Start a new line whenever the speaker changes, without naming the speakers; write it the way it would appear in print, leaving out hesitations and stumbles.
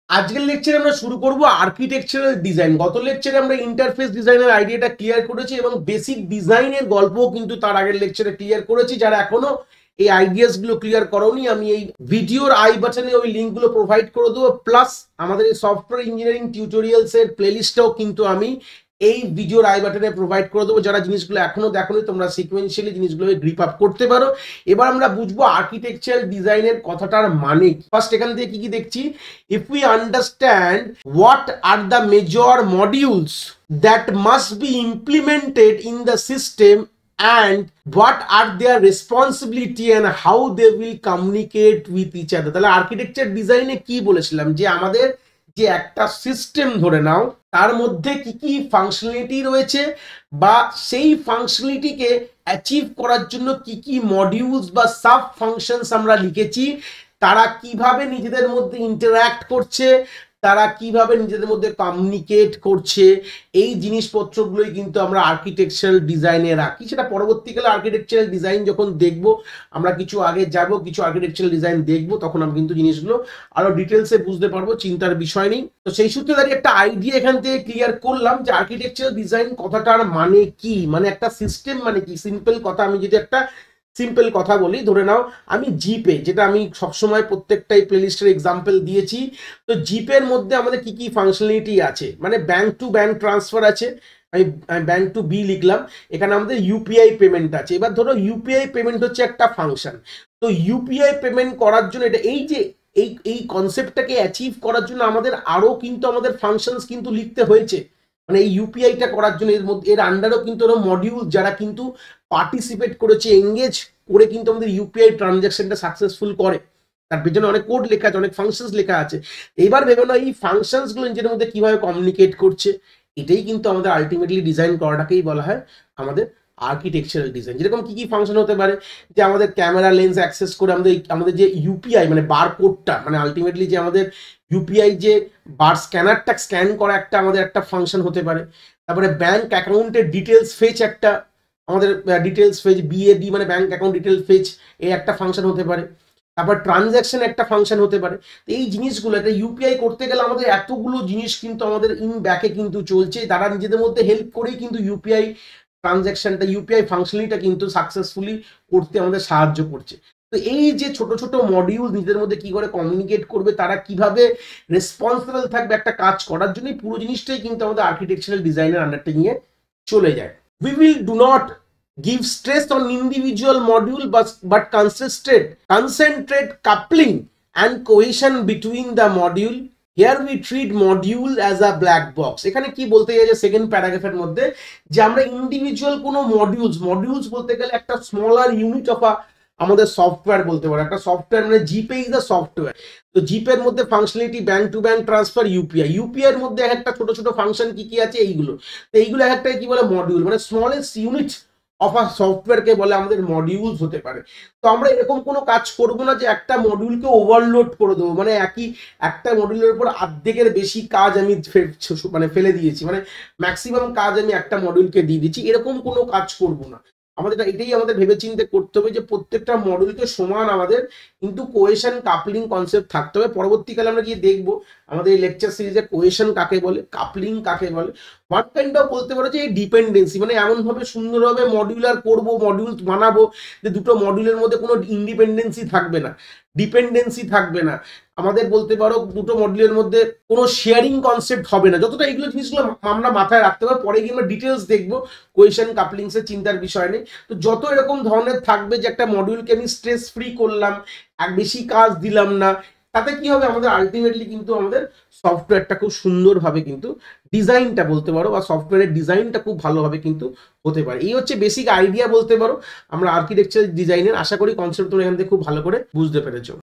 আজকের লেকচারে আমরা শুরু করব আর্কিটেকচারাল ডিজাইন। গত লেকচারে আমরা ইন্টারফেস ডিজাইনের আইডিয়াটা ক্লিয়ার করেছি এবং বেসিক ডিজাইনের গল্পও কিন্তু তার আগের লেকচারে ক্লিয়ার করেছি। যারা এখনো এই আইডিয়াস গুলো ক্লিয়ার করোনি, আমি এই ভিডিওর আই বাটনে ওই লিঙ্ক গুলো প্রোভাইড করে দেবো। প্লাস আমাদের এই সফটওয়্যার ইঞ্জিনিয়ারিং টিউটোরিয়ালস এর প্লেলিস্টটাও কিন্তু আমি এই ভিডিওর আই বাটনে প্রোভাইড করে দেবো। যারা জিনিসগুলো এখনো দেখোনি, তোমরা সিকোয়েন্সিয়ালি জিনিসগুলো গ্রিপ আপ করতে পারো। এবার আমরা বুঝবো আর্কিটেকচারাল ডিজাইনের কথাটার মানে। ফার্স্ট এখান থেকে কি কি দেখছি, if we understand what are the major modules that must be implemented in the system and what are their responsibility and how they will communicate with each other। তাহলে আর্কিটেকচার ডিজাইনে কি বলেছিলাম যে আমাদের যে একটা সিস্টেম ধরে নাও, তার মধ্যে কি কি ফাংশনালিটি রয়েছে বা সেই ফাংশনালিটিকে অ্যাচিভ করার জন্য কি কি মডিউলস বা সাব ফাংশনস আমরা লিখেছি, তারা কিভাবে নিজেদের মধ্যে ইন্টারঅ্যাক্ট করছে, তারা কিভাবে নিজেদের মধ্যে কমিউনিকেট করছে, এই জিনিসপত্রগুলোই কিন্তু আমরা আর্কিটেকচারাল ডিজাইনে রাখি। সেটা পরবর্তীকালে আর্কিটেকচারাল ডিজাইন যখন দেখব, আমরা কিছু আগে যাব, কিছু আর্কিটেকচারাল ডিজাইন দেখব, তখন আমরা কিন্তু জিনিসগুলো আরো ডিটেলসে বুঝতে পারবো, চিন্তার বিষয় নেই। তো সেই সূত্রে দাঁড়িয়ে একটা আইডিয়া এখান থেকে ক্লিয়ার করলাম যে আর্কিটেকচারাল ডিজাইন কথাটার মানে কি, মানে একটা সিস্টেম মানে কি। সিম্পল কথা, আমি যদি একটা সিম্পল কথা বলি, ধরে নাও আমি জিপে, যেটা আমি সবসময় প্রত্যেকটাই প্লেলিস্টের এক্সাম্পল দিয়েছি, তো জিপের মধ্যে আমাদের কি কি ফাংশনালিটি আছে, মানে ব্যাংক টু ব্যাংক ট্রান্সফার আছে, আমি ব্যাংক টু বি লিখলাম, এখানে আমাদের ইউপিআই পেমেন্ট আছে। এবার ধরো ইউপিআই পেমেন্ট হচ্ছে একটা ফাংশন, তো ইউপিআই পেমেন্ট করার জন্য এটা এই যে এই কনসেপ্টটাকে অ্যাচিভ করার জন্য আমাদের আরো কিন্তু আমাদের ফাংশনস কিন্তু লিখতে হয়েছে। মানে এই ইউপিআইটা করার জন্য এর মধ্যে এর আন্ডারও কিন্তু মডিউল যারা কিন্তু পার্টিসিপেট করেছে, এঙ্গেজ করে কিন্তু আমাদের ইউপিআই ট্রানজাকশনটা সাকসেসফুল করে, তার পেছনে অনেক কোড লেখা আছে, অনেক ফাংশনস লেখা আছে। এইবার ভেবে না এই ফাংশনস গুলো নিজের মধ্যে কিভাবে কমিউনিকেট করছে, এটাই কিন্তু আমাদের আলটিমেটলি ডিজাইন করাটাকেই বলা হয় আমাদের আর্কিটেকচারাল ডিজাইন। যেরকম কি কি ফাংশন হতে পারে, যে আমাদের ক্যামেরা লেন্স অ্যাক্সেস করে আমাদের যে ইউপিআই মানে বার কোডটা, মানে আলটিমেটলি যে আমাদের ইউপিআই যে বার স্ক্যানারটা স্ক্যান করা একটা আমাদের একটা ফাংশন হতে পারে। তারপরে ব্যাংক অ্যাকাউন্টের ডিটেলস ফেচ একটা আমাদের ডিটেলস ফেচ, বিএডি মানে ব্যাংক অ্যাকাউন্ট ডিটেল ফেচ, এই একটা ফাংশন হতে পারে। তারপর ট্রানজ্যাকশন একটা ফাংশন হতে পারে। তো এই জিনিসগুলো একটা ইউপিআই করতে গেলে আমাদের এতগুলো জিনিস কিন্তু আমাদের ইন ব্যাকে কিন্তু চলছে, তারা নিজেদের মধ্যে হেল্প করেই কিন্তু ইউপিআই ট্রানজ্যাকশনটা, ইউপিআই ফাংশনালিটা কিন্তু সাকসেসফুলি করতে আমাদের সাহায্য করছে। তো এই যে ছোট ছোট মডিউল নিজেদের মধ্যে কি করে কমিউনিকেট করবে, তারা কিভাবে রেসপন্সিবল থাকবে একটা কাজ করার জন্য, পুরো জিনিসটাই কিন্তু আমাদের আর্কিটেকচারাল ডিজাইনের আন্ডারটেকিং এ চলে যায়। We will do not give stress on individual module but concentrate coupling and cohesion between the module. Here we treat module as a black box. এখানে কি বলতে গেছে সেকেন্ড প্যারাগ্রাফের মধ্যে, যে আমরা ইন্ডিভিজুয়াল কোনো মডিউলস বলতে গেলে একটা স্মলার ইউনিট অফ আমাদের সফটওয়্যার বলতে পারো। একটা সফটওয়্যার মানে জিপে ইজ দ্য সফটওয়্যার। তো জিপের মধ্যে functionality bank to bank transfer, UPI, UPI এর মধ্যে একটা ছোট ছোট ফাংশন কি কি আছে এইগুলো। তো এইগুলো একটা কি বলে মডিউল, মানে স্মলেস্ট ইউনিট অফ আ সফটওয়্যারকে বলে আমাদের মডিউলস হতে পারে। তো আমরা এরকম কোনো কাজ করবো না যে একটা মডিউলকে ওভারলোড করে দেবো, মানে একটা মডিউলের উপর অর্ধেকের বেশি কাজ আমি মানে ফেলে দিয়েছি, মানে ম্যাক্সিমাম কাজ আমি একটা মডিউলকে দিয়ে দিচ্ছি, এরকম কোনো কাজ করবো না। আমাদের এটাই আমাদের ভেবেচিন্তে করতে হবে যে প্রত্যেকটা মডিউলকে সমান আমাদের কিন্তু কোহেশন কাপলিং কনসেপ্ট থাকতে হবে। পরবর্তীকালে আমরা গিয়ে দেখবো আমাদের এই লেকচার সিরিজে কোহেশন কাকে বলে, কাপলিং কাকে বলে। ওয়ান কাইন্ড অফ বলতে পারো যে এই ডিপেন্ডেন্সি, মানে এমনভাবে সুন্দরভাবে মডিউলার করবো, মডিউল বানাবো যে দুটো মডিউলের মধ্যে কোনো ইন্ডিপেন্ডেন্সি থাকবে না, ডিপেন্ডেন্সি থাকবে না। আমাদের বলতে পারো দুটো মডিউলের মধ্যে কোনো শেয়ারিং কনসেপ্ট হবে না। যতটা এইগুলো জিনিসগুলো আমরা মাথায় রাখতে পারবো, পরে গিয়ে আমরা ডিটেলস দেখবো কোহেশন কাপলিংস এর, চিন্তার বিষয় নেই। তো যত এরকম ধরনের থাকবে যে একটা মডিউলকে আমি স্ট্রেস ফ্রি করলাম, এক বেশি কাজ দিলাম না, তাতে কি হবে আমাদের আলটিমেটলি কিন্তু আমাদের সফটওয়্যারটা খুব সুন্দরভাবে কিন্তু ডিজাইনটা বলতে পারো, বা সফটওয়্যারের ডিজাইনটা খুব ভালোভাবে কিন্তু হতে পারে। এই হচ্ছে বেসিক আইডিয়া বলতে পারো আমরা আর্কিটেকচার ডিজাইনের। আশা করি কনসেপ্ট তোমরা এখান থেকে খুব ভালো করে বুঝতে পেরেছো।